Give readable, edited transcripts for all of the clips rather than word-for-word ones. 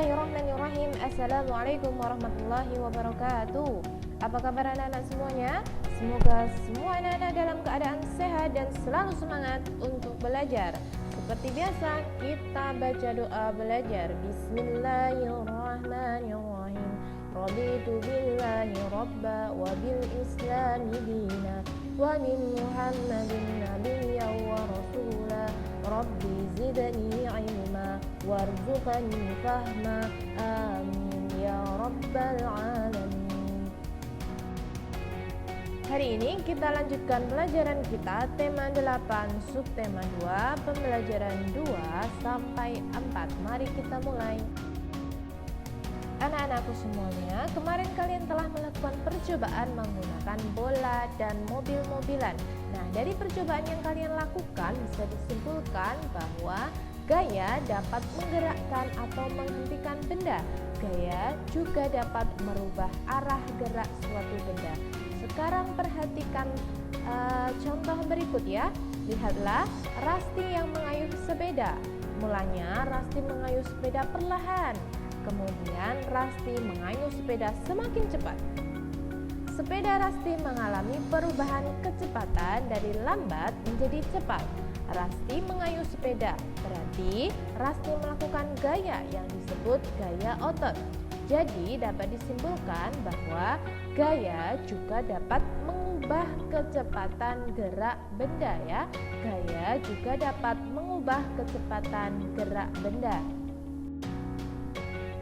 Bismillahirrahmanirrahim. Assalamualaikum warahmatullahi wabarakatuh. Apa kabar anak-anak semuanya? Semoga semua anak-anak dalam keadaan sehat dan selalu semangat untuk belajar. Seperti biasa, kita baca doa belajar. Bismillahirrahmanirrahim. Raditu billahi rabba wa bil islami dina wa min muhammadin nabiyyan wa rasula. Rabbi zidni ilma warzuqni fahma. Amin ya rabbal alamin. Hari ini kita lanjutkan pelajaran kita tema 8 subtema 2 pembelajaran 2 sampai 4. Mari kita mulai. Anak-anakku semuanya, kemarin kalian telah melakukan percobaan menggunakan bola dan mobil-mobilan. Nah, dari percobaan yang kalian lakukan bisa disimpulkan bahwa gaya dapat menggerakkan atau menghentikan benda. Gaya juga dapat merubah arah gerak suatu benda. Sekarang perhatikan contoh berikut ya. Lihatlah Rasti yang mengayuh sepeda. Mulanya Rasti mengayuh sepeda perlahan. Kemudian Rasti mengayuh sepeda semakin cepat. Sepeda Rasti mengalami perubahan kecepatan dari lambat menjadi cepat. Rasti mengayuh sepeda, berarti Rasti melakukan gaya yang disebut gaya otot. Jadi dapat disimpulkan bahwa gaya juga dapat mengubah kecepatan gerak benda ya. Gaya juga dapat mengubah kecepatan gerak benda.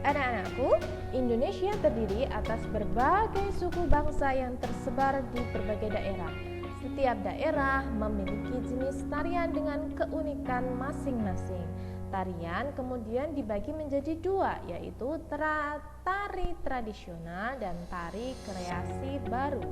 Anak-anakku, Indonesia terdiri atas berbagai suku bangsa yang tersebar di berbagai daerah. Setiap daerah memiliki jenis tarian dengan keunikan masing-masing. Tarian kemudian dibagi menjadi dua, yaitu tari tradisional dan tari kreasi baru.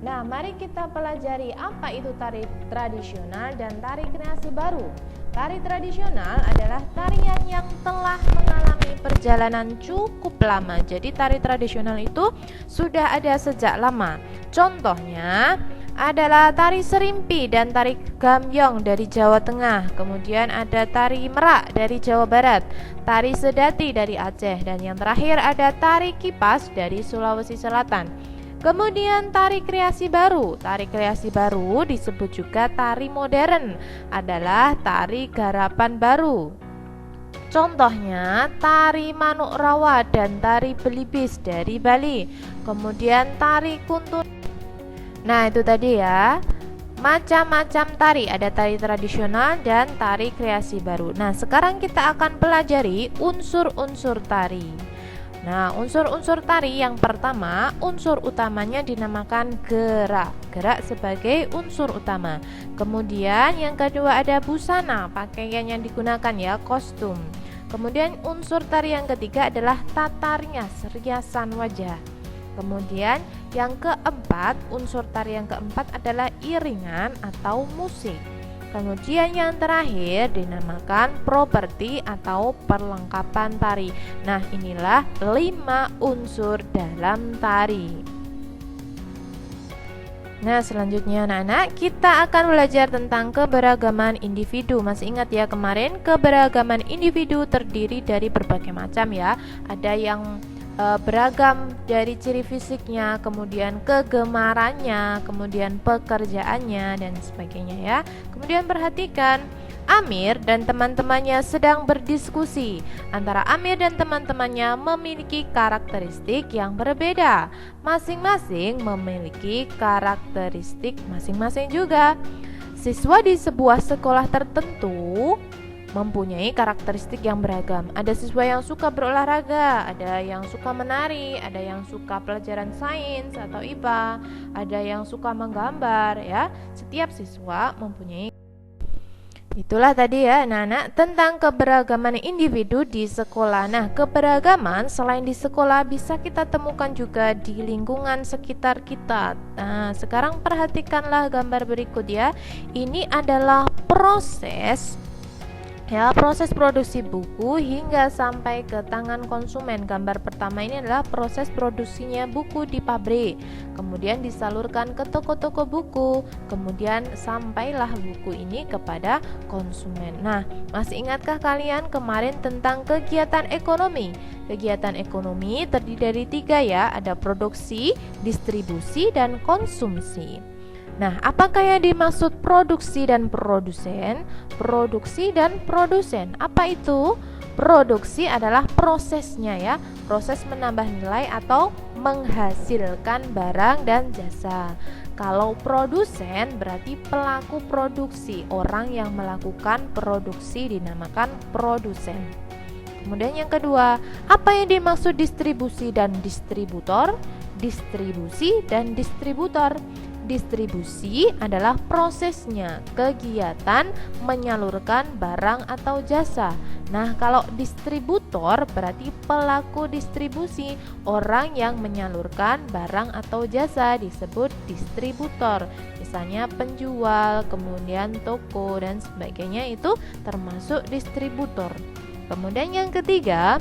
Nah, mari kita pelajari apa itu tari tradisional dan tari kreasi baru. Tari tradisional adalah tarian yang telah mengalami perjalanan cukup lama. Jadi tari tradisional itu sudah ada sejak lama. Contohnya adalah tari serimpi dan tari gambyong dari Jawa Tengah. Kemudian ada tari merak dari Jawa Barat, tari sedati dari Aceh, dan yang terakhir ada tari kipas dari Sulawesi Selatan. Kemudian tari kreasi baru. Tari kreasi baru disebut juga tari modern, adalah tari garapan baru. Contohnya tari manuk rawa dan tari belibis dari Bali. Kemudian tari kuntun. Nah, itu tadi ya. Macam-macam tari, ada tari tradisional dan tari kreasi baru. Nah, sekarang kita akan pelajari unsur-unsur tari. Nah, unsur-unsur tari yang pertama, unsur utamanya dinamakan gerak. Gerak sebagai unsur utama. Kemudian yang kedua ada busana, pakaian yang digunakan ya, kostum. Kemudian unsur tari yang ketiga adalah tata rias, riasan wajah. Kemudian yang keempat, unsur tari yang keempat adalah iringan atau musik. Kemudian yang terakhir dinamakan properti atau perlengkapan tari. Nah, inilah 5 unsur dalam tari. Nah, selanjutnya anak-anak, kita akan belajar tentang keberagaman individu. Masih ingat ya kemarin, keberagaman individu terdiri dari berbagai macam ya. Ada yang beragam dari ciri fisiknya, kemudian kegemarannya, kemudian pekerjaannya dan sebagainya ya. Kemudian perhatikan, Amir dan teman-temannya sedang berdiskusi. Antara Amir dan teman-temannya memiliki karakteristik yang berbeda. Masing-masing memiliki karakteristik masing-masing juga. Siswa di sebuah sekolah tertentu mempunyai karakteristik yang beragam. Ada siswa yang suka berolahraga, ada yang suka menari, ada yang suka pelajaran sains atau IPA, ada yang suka menggambar ya. Setiap siswa mempunyai. Itulah tadi ya anak-anak tentang keberagaman individu di sekolah. Nah, keberagaman selain di sekolah bisa kita temukan juga di lingkungan sekitar kita. Nah, sekarang perhatikanlah gambar berikut ya. Ini adalah proses Ya, proses produksi buku hingga sampai ke tangan konsumen. Gambar pertama ini adalah proses produksinya buku di pabrik, kemudian disalurkan ke toko-toko buku, kemudian sampailah buku ini kepada konsumen. Nah, masih ingatkah kalian kemarin tentang kegiatan ekonomi? Kegiatan ekonomi terdiri dari 3 ya, ada produksi, distribusi, dan konsumsi. Nah, apakah yang dimaksud produksi dan produsen? Produksi dan produsen. Apa itu? Produksi adalah prosesnya ya, proses menambah nilai atau menghasilkan barang dan jasa. Kalau produsen berarti pelaku produksi, orang yang melakukan produksi dinamakan produsen. Kemudian yang kedua, apa yang dimaksud distribusi dan distributor? Distribusi dan distributor. Distribusi adalah prosesnya, kegiatan menyalurkan barang atau jasa. Nah, kalau distributor berarti pelaku distribusi, orang yang menyalurkan barang atau jasa disebut distributor. Misalnya penjual, kemudian toko dan sebagainya itu termasuk distributor. Kemudian yang ketiga,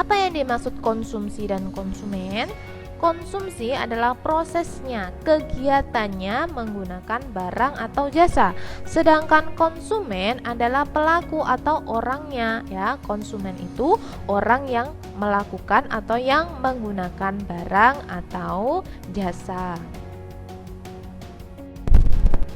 apa yang dimaksud konsumsi dan konsumen? Konsumsi adalah prosesnya, kegiatannya menggunakan barang atau jasa. Sedangkan konsumen adalah pelaku atau orangnya ya. Konsumen itu orang yang melakukan atau yang menggunakan barang atau jasa.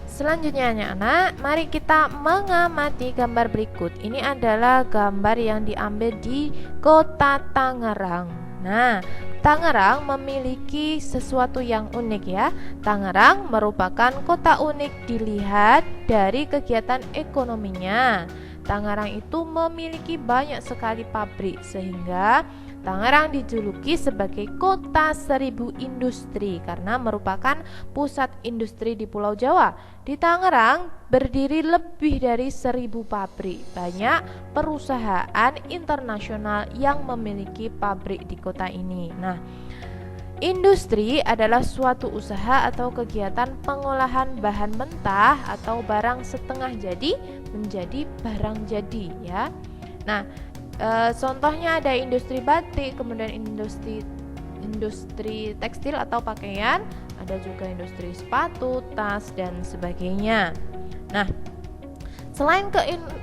Selanjutnya anak-anak, mari kita mengamati gambar berikut. Ini adalah gambar yang diambil di Kota Tangerang. Nah, Tangerang memiliki sesuatu yang unik ya. Tangerang merupakan kota unik dilihat dari kegiatan ekonominya. Tangerang itu memiliki banyak sekali pabrik sehingga Tangerang dijuluki sebagai kota 1000 industri karena merupakan pusat industri di Pulau Jawa. Di Tangerang berdiri lebih dari 1000 pabrik. Banyak perusahaan internasional yang memiliki pabrik di kota ini. Nah, industri adalah suatu usaha atau kegiatan pengolahan bahan mentah atau barang setengah jadi menjadi barang jadi ya. Nah, contohnya ada industri batik, kemudian industri tekstil atau pakaian, ada juga industri sepatu, tas dan sebagainya. Nah, selain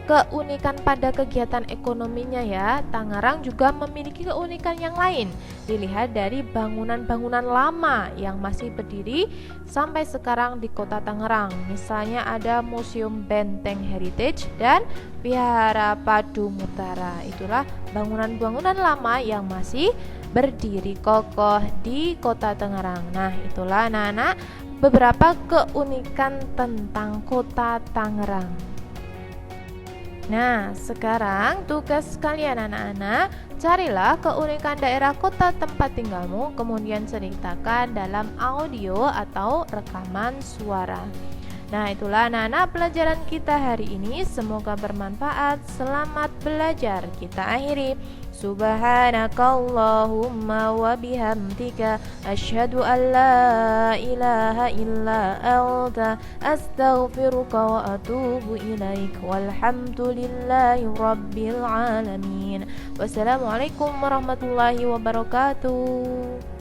keunikan pada kegiatan ekonominya ya, Tangerang juga memiliki keunikan yang lain. Dilihat dari bangunan-bangunan lama yang masih berdiri sampai sekarang di kota Tangerang. Misalnya ada Museum Benteng Heritage dan Vihara Padumutara. Itulah bangunan-bangunan lama yang masih berdiri kokoh di kota Tangerang. Nah, itulah anak-anak beberapa keunikan tentang kota Tangerang. Nah, sekarang tugas kalian anak-anak, carilah keunikan daerah kota tempat tinggalmu, kemudian ceritakan dalam audio atau rekaman suara. Nah, itulah anak-anak pelajaran kita hari ini. Semoga bermanfaat. Selamat belajar. Kita akhiri. Subhanakallahumma wa bihamdika asyhadu an la ilaha illa anta astaghfiruka wa atubu ilaik. Walhamdulillahi rabbil alamin. Wassalamualaikum warahmatullahi wabarakatuh.